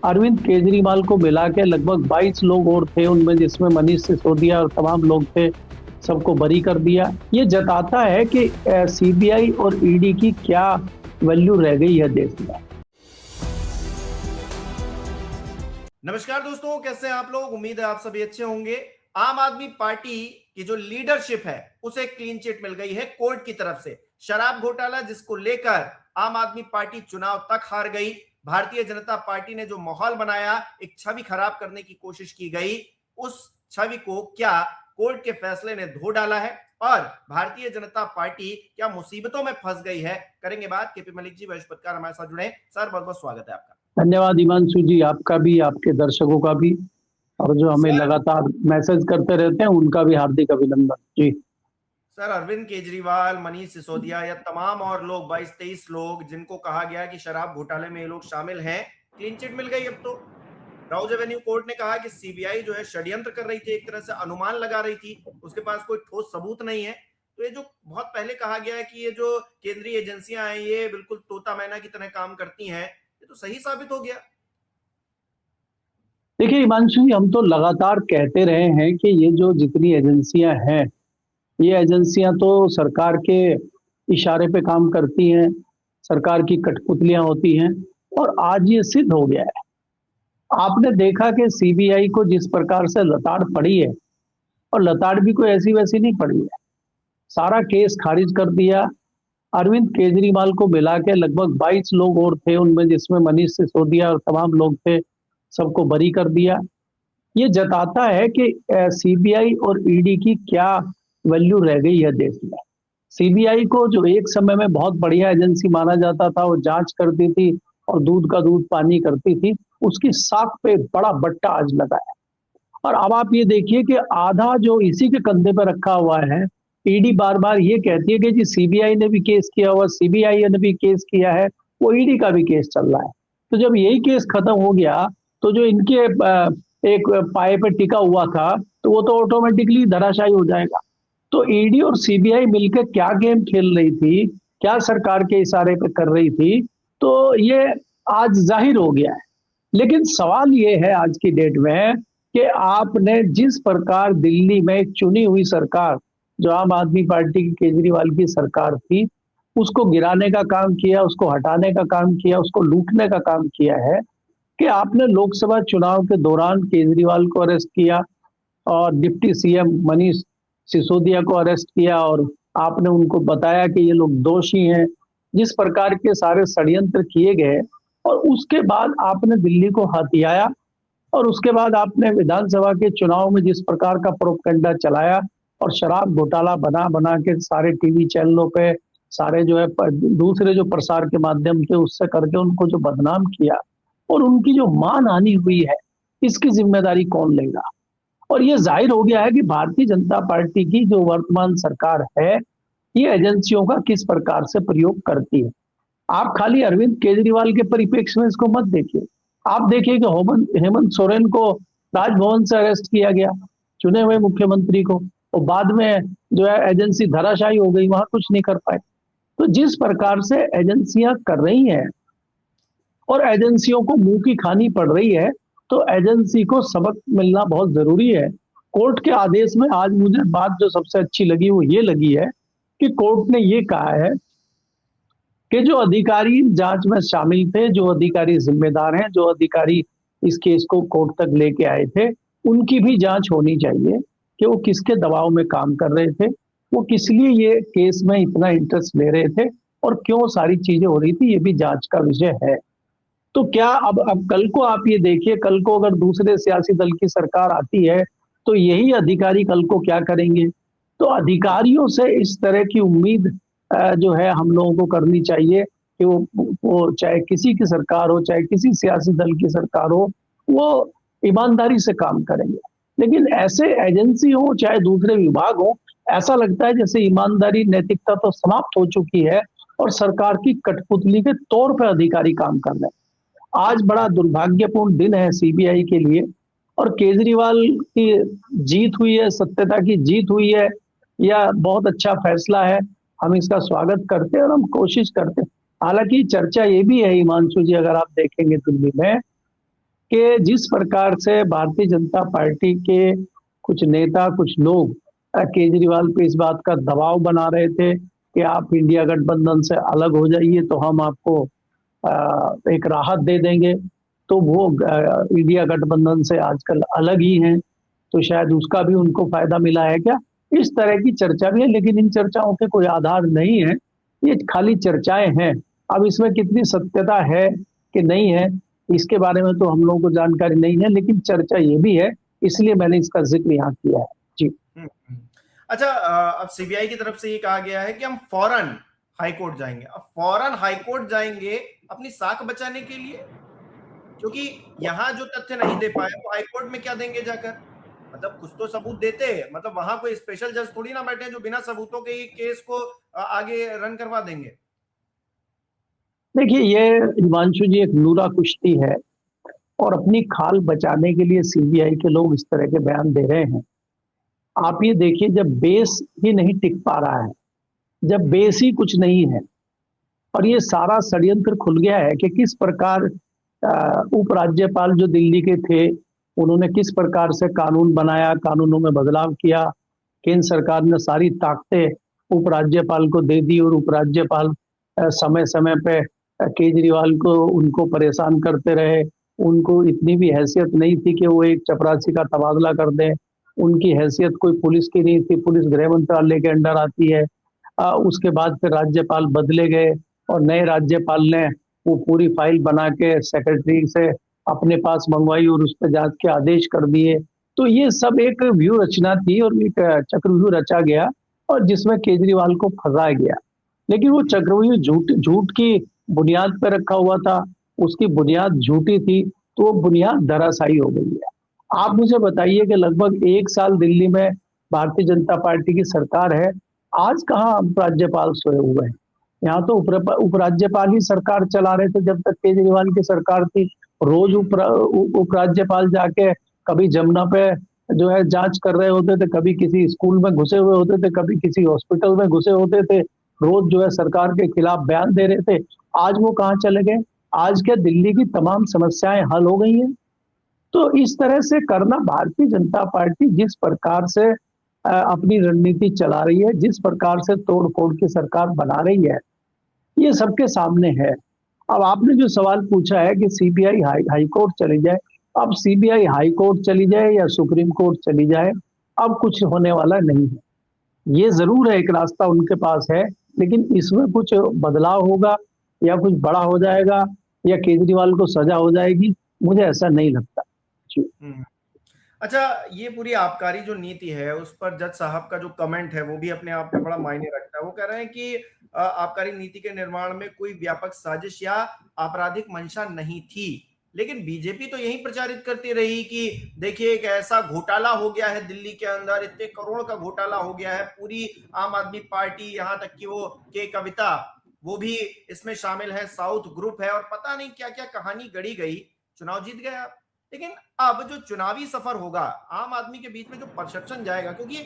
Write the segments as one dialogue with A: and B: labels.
A: अरविंद केजरीवाल को मिला के लगभग 22 लोग और थे उनमें, जिसमें मनीष सिसोदिया और तमाम लोग थे, सबको बरी कर दिया। ये जताता है कि सीबीआई और ईडी की क्या वैल्यू रह गई है देश में।
B: नमस्कार दोस्तों, कैसे हैं आप लोग। उम्मीद है आप सभी अच्छे होंगे। आम आदमी पार्टी की जो लीडरशिप है उसे क्लीन चिट मिल गई है कोर्ट की तरफ से। शराब घोटाला जिसको लेकर आम आदमी पार्टी चुनाव तक हार गई, भारतीय जनता पार्टी ने जो माहौल बनाया, एक छवि खराब करने की कोशिश की गई, उस छवि को क्या कोर्ट के फैसले ने धो डाला है और भारतीय जनता पार्टी क्या मुसीबतों में फंस गई है, करेंगे बात। केपी मलिक जी वरिष्ठ पत्रकार हमारे साथ जुड़े। सर बहुत बहुत स्वागत है आपका।
A: धन्यवाद हिमांशु जी, आपका भी, आपके दर्शकों का भी, और जो हमें लगातार मैसेज करते रहते हैं उनका भी हार्दिक अभिनंदन जी।
B: सर, अरविंद केजरीवाल, मनीष सिसोदिया या तमाम और लोग 22-23 लोग जिनको कहा गया कि शराब घोटाले में ये लोग शामिल हैं, क्लीन चिट मिल गई। अब तो राउज एवेन्यू कोर्ट ने कहा कि सीबीआई जो है षड्यंत्र कर रही थी, एक तरह से अनुमान लगा रही थी, उसके पास कोई ठोस सबूत नहीं है। तो ये जो बहुत पहले कहा गया है कि ये जो केंद्रीय एजेंसियां हैं ये बिल्कुल तोता मैना की तरह काम करती हैं, ये तो सही साबित हो गया।
A: देखिए हिमांशु जी, हम तो लगातार कहते रहे हैं कि ये जो जितनी एजेंसियां हैं, ये एजेंसियां तो सरकार के इशारे पे काम करती हैं, सरकार की कठपुतलियां होती हैं, और आज ये सिद्ध हो गया है। आपने देखा कि सीबीआई को जिस प्रकार से लताड़ पड़ी है, और लताड़ भी कोई ऐसी वैसी नहीं पड़ी है, सारा केस खारिज कर दिया। अरविंद केजरीवाल को मिला के लगभग 22 लोग और थे उनमें, जिसमें मनीष सिसोदिया और तमाम लोग थे, सबको बरी कर दिया। ये जताता है कि सीबीआई और ईडी की क्या वैल्यू रह गई है देश में। सीबीआई को जो एक समय में बहुत बढ़िया एजेंसी माना जाता था, वो जांच करती थी और दूध का दूध पानी करती थी, उसकी साख पे बड़ा बट्टा आज लगा है। और अब आप ये देखिए कि आधा जो इसी के कंधे पर रखा हुआ है। ईडी बार बार ये कहती है कि जी सीबीआई ने भी केस किया हुआ, सीबीआई ने भी केस किया है, वो ईडी का भी केस चल रहा है। तो जब यही केस खत्म हो गया, तो जो इनके एक पाए पे टिका हुआ था, तो वो तो ऑटोमेटिकली धराशायी हो जाएगा। तो ईडी और सीबीआई मिलकर क्या गेम खेल रही थी, क्या सरकार के इशारे पे कर रही थी, तो ये आज जाहिर हो गया है। लेकिन सवाल ये है आज की डेट में कि आपने जिस प्रकार दिल्ली में एक चुनी हुई सरकार, जो आम आदमी पार्टी की केजरीवाल की सरकार थी, उसको गिराने का काम किया, उसको हटाने का काम किया, उसको लूटने का काम किया है, कि आपने लोकसभा चुनाव के दौरान केजरीवाल को अरेस्ट किया और डिप्टी सीएम मनीष सिसोदिया को अरेस्ट किया, और आपने उनको बताया कि ये लोग दोषी हैं। जिस प्रकार के सारे षड्यंत्र किए गए, और उसके बाद आपने दिल्ली को हथियाया, और उसके बाद आपने विधानसभा के चुनाव में जिस प्रकार का प्रोपगेंडा चलाया, और शराब घोटाला बना बना के सारे टीवी चैनलों पे, सारे जो है दूसरे जो प्रसार के माध्यम थे उससे करके उनको जो बदनाम किया, और उनकी जो मानहानि हुई है, इसकी जिम्मेदारी कौन लेगा। और ये जाहिर हो गया है कि भारतीय जनता पार्टी की जो वर्तमान सरकार है, ये एजेंसियों का किस प्रकार से प्रयोग करती है। आप खाली अरविंद केजरीवाल के परिप्रेक्ष्य में इसको मत देखिए। आप देखिए कि हेमंत सोरेन को राजभवन से अरेस्ट किया गया, चुने हुए मुख्यमंत्री को, और बाद में जो है एजेंसी धराशायी हो गई, वहां कुछ नहीं कर पाए। तो जिस प्रकार से एजेंसियां कर रही हैं, और एजेंसियों को मुंह की खानी पड़ रही है, तो एजेंसी को सबक मिलना बहुत जरूरी है। कोर्ट के आदेश में आज मुझे बात जो सबसे अच्छी लगी वो ये लगी है कि कोर्ट ने ये कहा है कि जो अधिकारी जांच में शामिल थे, जो अधिकारी जिम्मेदार हैं, जो अधिकारी इस केस को कोर्ट तक लेके आए थे, उनकी भी जांच होनी चाहिए कि वो किसके दबाव में काम कर रहे थे, वो किस लिए ये केस में इतना इंटरेस्ट ले रहे थे, और क्यों सारी चीजें हो रही थी, ये भी जांच का विषय है। तो क्या अब कल को आप ये देखिए, कल को अगर दूसरे सियासी दल की सरकार आती है, तो यही अधिकारी कल को क्या करेंगे। तो अधिकारियों से इस तरह की उम्मीद जो है हम लोगों को करनी चाहिए कि वो चाहे किसी की सरकार हो, चाहे किसी सियासी दल की सरकार हो, वो ईमानदारी से काम करेंगे। लेकिन ऐसे एजेंसी हो चाहे दूसरे विभाग हो, ऐसा लगता है जैसे ईमानदारी नैतिकता तो समाप्त हो चुकी है, और सरकार की कठपुतली के तौर पर अधिकारी काम कर रहे हैं। आज बड़ा दुर्भाग्यपूर्ण दिन है सीबीआई के लिए, और केजरीवाल की जीत हुई है, सत्यता की जीत हुई है, यह बहुत अच्छा फैसला है। हम इसका स्वागत करते हैं और हम कोशिश करते हैं। हालांकि चर्चा ये भी है हिमांशु जी, अगर आप देखेंगे दिल्ली में, कि जिस प्रकार से भारतीय जनता पार्टी के कुछ नेता, कुछ लोग केजरीवाल पे इस बात का दबाव बना रहे थे कि आप इंडिया गठबंधन से अलग हो जाइए तो हम आपको एक राहत दे देंगे, तो वो इंडिया गठबंधन से आजकल अलग ही हैं, तो शायद उसका भी उनको फायदा मिला है क्या? इस तरह की चर्चा भी है, लेकिन इन चर्चाओं के कोई आधार नहीं है, ये खाली चर्चाएं हैं। अब इसमें कितनी सत्यता है कि नहीं है, इसके बारे में तो हम लोगों को जानकारी नहीं है, लेकिन चर्चा ये भी है, इसलिए मैंने इसका जिक्र यहाँ किया है। जी।
B: अच्छा, अब सीबीआई की तरफ से ये कहा गया है कि हम फौरन हाईकोर्ट जाएंगे। अब फौरन हाईकोर्ट जाएंगे अपनी साख बचाने के लिए, क्योंकि यहां जो तथ्य नहीं दे पाए वो हाईकोर्ट में क्या देंगे जाकर? मतलब कुछ तो सबूत देते, मतलब वहां कोई स्पेशल जज थोड़ी ना बैठे जो बिना सबूतों के ही केस को आगे रन करवा देंगे।
A: देखिए, ये हिमांशु जी एक नूरा कुश्ती है, और अपनी खाल बचाने के लिए सीबीआई के लोग इस तरह के बयान दे रहे हैं। आप ये देखिए, जब बेस ही नहीं टिक पा रहा है, जब बेस ही कुछ नहीं है, और ये सारा षड्यंत्र खुल गया है कि किस प्रकार उपराज्यपाल जो दिल्ली के थे, उन्होंने किस प्रकार से कानून बनाया, कानूनों में बदलाव किया, केंद्र सरकार ने सारी ताकतें उपराज्यपाल को दे दी, और उपराज्यपाल समय समय पे केजरीवाल को उनको परेशान करते रहे। उनको इतनी भी हैसियत नहीं थी कि वो एक चपरासी का तबादला कर दें, उनकी हैसियत कोई पुलिस की नहीं थी, पुलिस गृह मंत्रालय के अंडर आती है। उसके बाद फिर राज्यपाल बदले गए, और नए राज्यपाल ने वो पूरी फाइल बना के सेक्रेटरी से अपने पास मंगवाई और उस पर जांच के आदेश कर दिए। तो ये सब एक व्यू रचना थी, और एक चक्रव्यूह रचा गया, और जिसमें केजरीवाल को फंसाया गया। लेकिन वो चक्रव्यूह झूठ की बुनियाद पर रखा हुआ था, उसकी बुनियाद झूठी थी, तो वो बुनियाद धराशायी हो गई है। आप मुझे बताइए कि लगभग 1 साल दिल्ली में भारतीय जनता पार्टी की सरकार है, आज कहाँ राज्यपाल सोए हुए हैं? यहाँ तो उपराज्यपाल ही सरकार चला रहे थे जब तक केजरीवाल की सरकार थी। रोज उपराज्यपाल जाके कभी जमुना पे जो है जांच कर रहे होते थे, कभी किसी स्कूल में घुसे हुए होते थे, कभी किसी हॉस्पिटल में घुसे होते थे, रोज जो है सरकार के खिलाफ बयान दे रहे थे। आज वो कहाँ चले गए? आज क्या दिल्ली की तमाम समस्याएं हल हो गई हैं? तो इस तरह से करना, भारतीय जनता पार्टी जिस प्रकार से अपनी रणनीति चला रही है, जिस प्रकार से तोड़ फोड़ की सरकार बना रही है, ये सबके सामने है। अब आपने जो सवाल पूछा है कि सीबीआई हाई कोर्ट चली जाए, अब सीबीआई हाई कोर्ट चली जाए या सुप्रीम कोर्ट चली जाए, अब कुछ होने वाला नहीं है। ये जरूर है, एक रास्ता उनके पास है, लेकिन इसमें कुछ बदलाव होगा या कुछ बड़ा हो जाएगा या केजरीवाल को सजा हो जाएगी, मुझे ऐसा नहीं लगता।
B: अच्छा, ये पूरी आबकारी जो नीति है उस पर जज साहब का जो कमेंट है वो भी अपने आप में बड़ा मायने रखता है। वो कह रहे हैं कि आबकारी नीति के निर्माण में कोई व्यापक साजिश या आपराधिक मंशा नहीं थी, लेकिन बीजेपी तो यही प्रचारित करती रही कि देखिए एक ऐसा घोटाला हो गया है दिल्ली के अंदर, इतने करोड़ का घोटाला हो गया है, पूरी आम आदमी पार्टी, यहाँ तक कि वो के कविता वो भी इसमें शामिल है, साउथ ग्रुप है, और पता नहीं क्या क्या कहानी गढ़ी गई, चुनाव जीत गया। लेकिन अब जो चुनावी सफर होगा, आम आदमी के बीच में जो परसेप्शन जाएगा, क्योंकि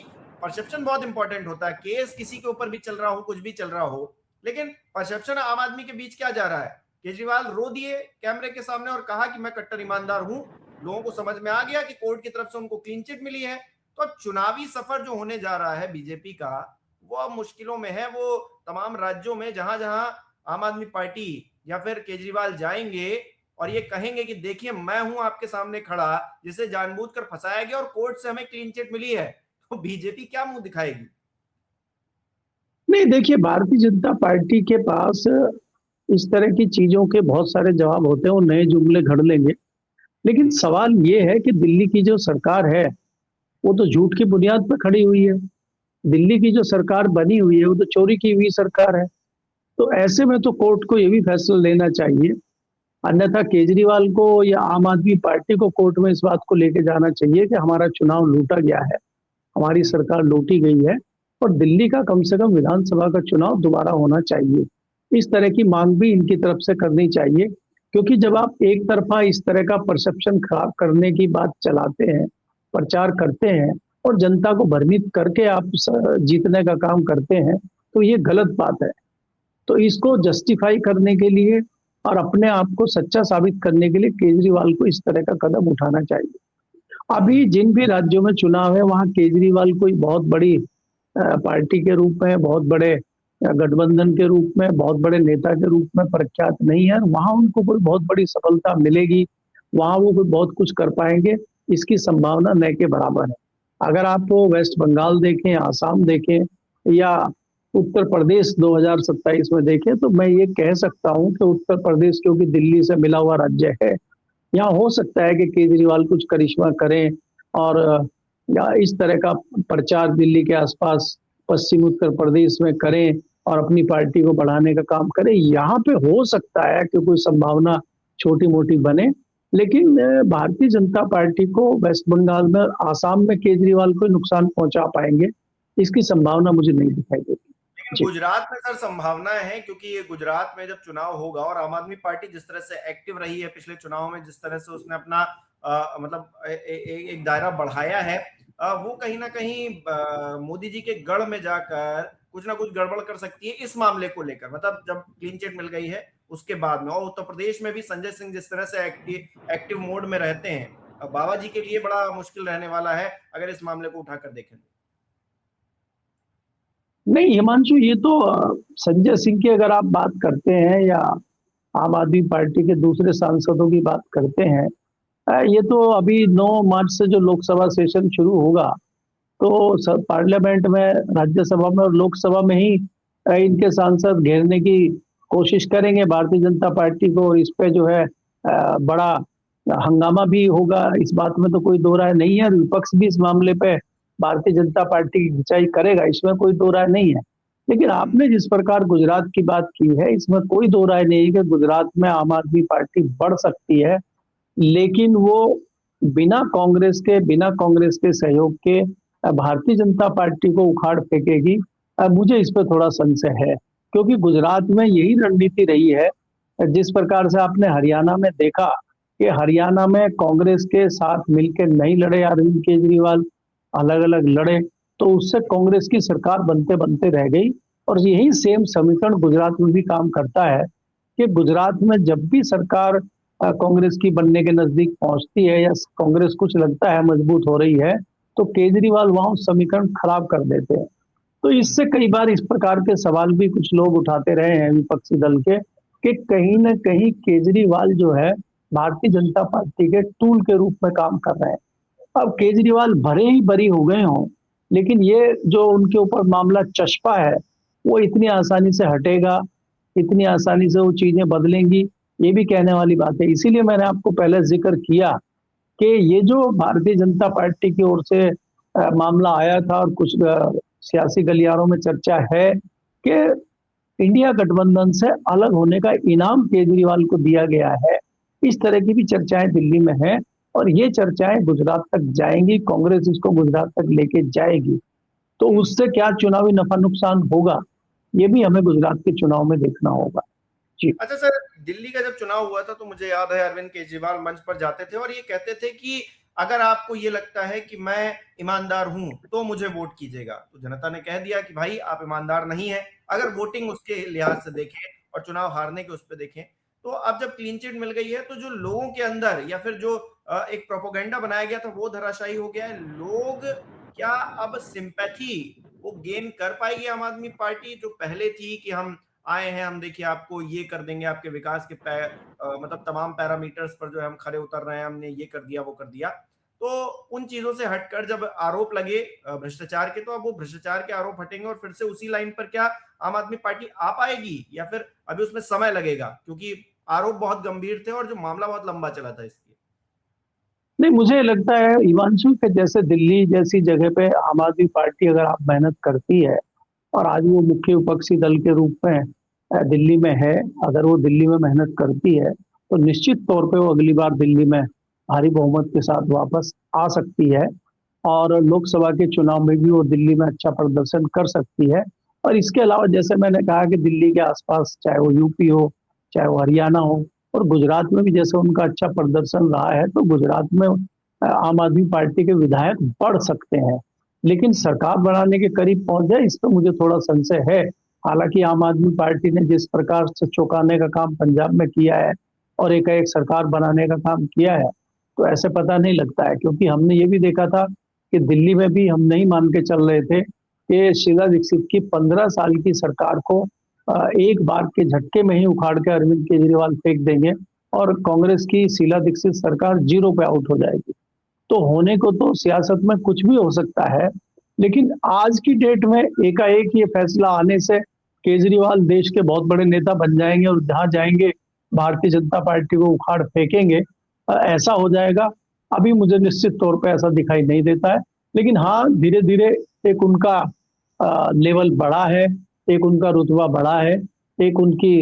B: परसेप्शन बहुत इंपॉर्टेंट होता है, केस किसी के ऊपर भी चल रहा हो, कुछ भी चल रहा हो, लेकिन परसेप्शन आम आदमी के बीच क्या जा रहा है? केजरीवाल रो दिए कैमरे के सामने और कहा कि मैं कट्टर ईमानदार हूं, लोगों को समझ में आ गया कि कोर्ट की तरफ से उनको क्लीन चिट मिली है। तो अब चुनावी सफर जो होने जा रहा है बीजेपी का, वो अब मुश्किलों में है। वो तमाम राज्यों में जहां जहां आम आदमी पार्टी या फिर केजरीवाल जाएंगे और ये कहेंगे कि देखिए मैं हूं आपके सामने खड़ा, जिसे जानबूझकर फंसाया गया और कोर्ट से हमें क्लीन चिट मिली है, तो बीजेपी क्या मुंह दिखाएगी?
A: नहीं, देखिए, भारतीय जनता पार्टी के पास इस तरह की चीजों के बहुत सारे जवाब होते हैं, वो नए जुमले घड़ लेंगे। लेकिन सवाल ये है कि दिल्ली की जो सरकार है वो तो झूठ की बुनियाद पर खड़ी हुई है। दिल्ली की जो सरकार बनी हुई है वो तो चोरी की हुई सरकार है। तो ऐसे में तो कोर्ट को ये भी फैसला लेना चाहिए, अन्यथा केजरीवाल को या आम आदमी पार्टी को कोर्ट में इस बात को लेके जाना चाहिए कि हमारा चुनाव लूटा गया है, हमारी सरकार लूटी गई है, और दिल्ली का कम से कम विधानसभा का चुनाव दोबारा होना चाहिए। इस तरह की मांग भी इनकी तरफ से करनी चाहिए, क्योंकि जब आप एक तरफा इस तरह का परसेप्शन खराब करने की बात चलाते हैं, प्रचार करते हैं, और जनता को भ्रमित करके आप जीतने का काम करते हैं, तो ये गलत बात है। तो इसको जस्टिफाई करने के लिए और अपने आप को सच्चा साबित करने के लिए केजरीवाल को इस तरह का कदम उठाना चाहिए। अभी जिन भी राज्यों में चुनाव है वहां केजरीवाल कोई बहुत बड़ी पार्टी के रूप में, बहुत बड़े गठबंधन के रूप में, बहुत बड़े नेता के रूप में प्रख्यात नहीं है। वहां उनको कोई बहुत बड़ी सफलता मिलेगी, वहां वो कोई बहुत कुछ कर पाएंगे, इसकी संभावना न के बराबर है। अगर आप वेस्ट बंगाल देखें, आसाम देखें या उत्तर प्रदेश 2027 में देखें, तो मैं ये कह सकता हूं कि उत्तर प्रदेश, क्योंकि दिल्ली से मिला हुआ राज्य है, यहाँ हो सकता है कि केजरीवाल कुछ करिश्मा करें और या इस तरह का प्रचार दिल्ली के आसपास पश्चिम उत्तर प्रदेश में करें और अपनी पार्टी को बढ़ाने का काम करें। यहाँ पे हो सकता है कि कोई संभावना छोटी मोटी बने, लेकिन भारतीय जनता पार्टी को वेस्ट बंगाल में, आसाम में केजरीवाल को नुकसान पहुंचा पाएंगे, इसकी संभावना मुझे नहीं दिखाई देती।
B: गुजरात में सर संभावनाएं हैं, क्योंकि ये गुजरात में जब चुनाव होगा और आम आदमी पार्टी जिस तरह से एक्टिव रही है पिछले चुनाव में, जिस तरह से उसने अपना मतलब एक दायरा बढ़ाया है, वो कहीं ना कहीं मोदी जी के गढ़ में जाकर कुछ ना कुछ गड़बड़ कर सकती है इस मामले को लेकर। मतलब जब क्लीन चिट मिल गई है उसके बाद में, और उत्तर प्रदेश में भी संजय सिंह जिस तरह से एक्टिव मोड में रहते हैं, बाबा जी के लिए बड़ा मुश्किल रहने वाला है अगर इस मामले को उठाकर देखें।
A: नहीं हिमांशु, ये तो संजय सिंह की अगर आप बात करते हैं या आम आदमी पार्टी के दूसरे सांसदों की बात करते हैं, ये तो अभी 9 मार्च से जो लोकसभा सेशन शुरू होगा, तो पार्लियामेंट में, राज्यसभा में और लोकसभा में ही इनके सांसद घेरने की कोशिश करेंगे भारतीय जनता पार्टी को, और इस पे जो है बड़ा हंगामा भी होगा। इस बात में तो कोई दो राय नहीं है। विपक्ष भी इस मामले पे भारतीय जनता पार्टी की खिंचाई करेगा, इसमें कोई दो राय नहीं है। लेकिन आपने जिस प्रकार गुजरात की बात की है, इसमें कोई दो राय नहीं कि गुजरात में आम आदमी पार्टी बढ़ सकती है, लेकिन वो बिना कांग्रेस के सहयोग के भारतीय जनता पार्टी को उखाड़ फेंकेगी। मुझे इस पर थोड़ा संशय है, क्योंकि गुजरात में यही रणनीति रही है। जिस प्रकार से आपने हरियाणा में देखा कि हरियाणा में कांग्रेस के साथ मिलकर नहीं लड़े अरविंद केजरीवाल, अलग अलग लड़े, तो उससे कांग्रेस की सरकार बनते बनते रह गई। और यही सेम समीकरण गुजरात में भी काम करता है कि गुजरात में जब भी सरकार कांग्रेस की बनने के नजदीक पहुंचती है या कांग्रेस कुछ लगता है मजबूत हो रही है, तो केजरीवाल वहां समीकरण खराब कर देते हैं। तो इससे कई बार इस प्रकार के सवाल भी कुछ लोग उठाते रहे हैं विपक्षी दल के, कि कहीं न कहीं केजरीवाल जो है भारतीय जनता पार्टी के टूल के रूप में काम कर रहे हैं। अब केजरीवाल भरे ही बरी हो गए हों, लेकिन ये जो उनके ऊपर मामला चस्पा है वो इतनी आसानी से हटेगा, इतनी आसानी से वो चीजें बदलेंगी, ये भी कहने वाली बात है। इसीलिए मैंने आपको पहले जिक्र किया कि ये जो भारतीय जनता पार्टी की ओर से मामला आया था और कुछ सियासी गलियारों में चर्चा है कि इंडिया गठबंधन से अलग होने का इनाम केजरीवाल को दिया गया है, इस तरह की भी चर्चाएं दिल्ली में है और ये चर्चाएं गुजरात तक जाएंगी, कांग्रेस इसको गुजरात तक लेके जाएगी। तो उससे क्या चुनावी नफा नुकसान होगा, ये भी हमें गुजरात के चुनाव में देखना होगा। जी।
B: अच्छा सर, दिल्ली का जब चुनाव हुआ था तो मुझे याद है अरविंद केजरीवाल मंच पर जाते थे और ये कहते थे कि अगर आपको ये लगता है कि मैं ईमानदार हूं तो मुझे वोट कीजिएगा। तो जनता ने कह दिया कि भाई आप ईमानदार नहीं है, अगर वोटिंग उसके लिहाज से देखें और चुनाव हारने के उस पर देखें। तो अब जब क्लीन चिट मिल गई है तो जो लोगों के अंदर या फिर जो एक प्रोपोगेंडा बनाया गया था वो धराशायी हो गया है। लोग क्या अब सिंपैथी वो गेन कर पाएगी आम आदमी पार्टी, जो पहले थी कि हम आए हैं, हम देखिए आपको ये कर देंगे, आपके विकास के मतलब तमाम पैरामीटर्स पर जो है हम खरे उतर रहे हैं, हमने ये कर दिया वो कर दिया। तो उन चीजों से हटकर जब आरोप लगे भ्रष्टाचार के, तो अब वो भ्रष्टाचार के आरोप हटेंगे और फिर से उसी लाइन पर क्या आम आदमी पार्टी आ पाएगी या फिर अभी उसमें समय लगेगा, क्योंकि आरोप बहुत गंभीर थे और जो मामला बहुत लंबा चला था इसलिए?
A: नहीं, मुझे लगता है हिमांशु के जैसे दिल्ली जैसी जगह पे आम आदमी पार्टी अगर आप मेहनत करती है और आज वो मुख्य विपक्षी दल के रूप में दिल्ली में है, अगर वो दिल्ली में मेहनत करती है तो निश्चित तौर पे वो अगली बार दिल्ली में भारी बहुमत के साथ वापस आ सकती है और लोकसभा के चुनाव में भी वो दिल्ली में अच्छा प्रदर्शन कर सकती है। और इसके अलावा जैसे मैंने कहा कि दिल्ली के आसपास चाहे वो यूपी हो, चाहे वो हरियाणा हो और गुजरात में भी जैसे उनका अच्छा प्रदर्शन रहा है, तो गुजरात में आम आदमी पार्टी के विधायक बढ़ सकते हैं। लेकिन सरकार बनाने के करीब पहुंच जाए, इस पर मुझे थोड़ा संशय है, हालांकि आम आदमी पार्टी ने जिस प्रकार से चौंकाने का काम पंजाब में किया है और एक सरकार बनाने का काम किया है, तो ऐसे पता नहीं लगता है। क्योंकि हमने ये भी देखा था कि दिल्ली में भी हम नहीं मान के चल रहे थे कि शीला दीक्षित की 15 साल की सरकार को एक बार के झटके में ही उखाड़ के अरविंद केजरीवाल फेंक देंगे और कांग्रेस की शीला दीक्षित सरकार 0 पे आउट हो जाएगी। तो होने को तो सियासत में कुछ भी हो सकता है, लेकिन आज की डेट में एकाएक ये फैसला आने से केजरीवाल देश के बहुत बड़े नेता बन जाएंगे और जहां जाएंगे भारतीय जनता पार्टी को उखाड़ फेंकेंगे, ऐसा हो जाएगा। अभी मुझे निश्चित तौर पे ऐसा दिखाई नहीं देता है, लेकिन हाँ, धीरे धीरे एक उनका लेवल बढ़ा है, एक उनका रुतबा बढ़ा है, एक उनकी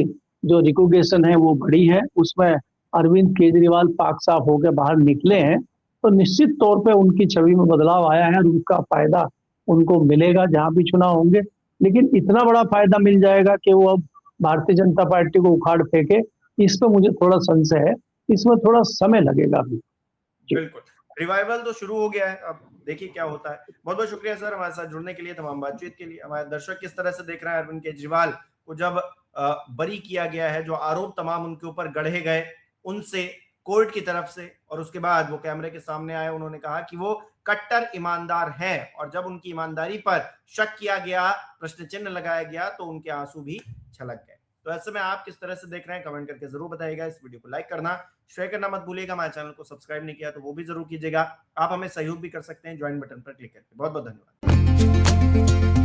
A: जो रिकॉग्निशन है वो बड़ी है, उसमें अरविंद केजरीवाल पाक साफ होकर बाहर निकले हैं। तो निश्चित तौर पे उनकी छवि में बदलाव आया है और उसका फायदा उनको मिलेगा जहां भी चुनाव होंगे। लेकिन इतना बड़ा फायदा मिल जाएगा कि वो अब भारतीय जनता पार्टी को उखाड़ फेंके, इस पे मुझे थोड़ा संशय है। इसमें थोड़ा समय लगेगा अभी।
B: बिल्कुल, रिवाइवल तो शुरू हो गया है, अब देखिए क्या होता है। बहुत बहुत शुक्रिया सर हमारे साथ जुड़ने के लिए, तमाम बातचीत के लिए। हमारे दर्शक किस तरह से देख रहे हैं अरविंद केजरीवाल को जब बरी किया गया है, जो आरोप तमाम उनके ऊपर गढ़े गए उनसे कोर्ट की तरफ से, और उसके बाद वो कैमरे के सामने आए, उन्होंने कहा कि वो कट्टर ईमानदार हैं, और जब उनकी ईमानदारी पर शक किया गया, प्रश्न चिन्ह लगाया गया, तो उनके आंसू भी छलक गए। तो ऐसे में आप किस तरह से देख रहे हैं कमेंट करके जरूर बताइएगा। इस वीडियो को लाइक करना, शेयर करना मत भूलिएगा। हमारे चैनल को सब्सक्राइब नहीं किया तो वो भी जरूर कीजिएगा। आप हमें सहयोग भी कर सकते हैं ज्वाइन बटन पर क्लिक करके। बहुत बहुत धन्यवाद।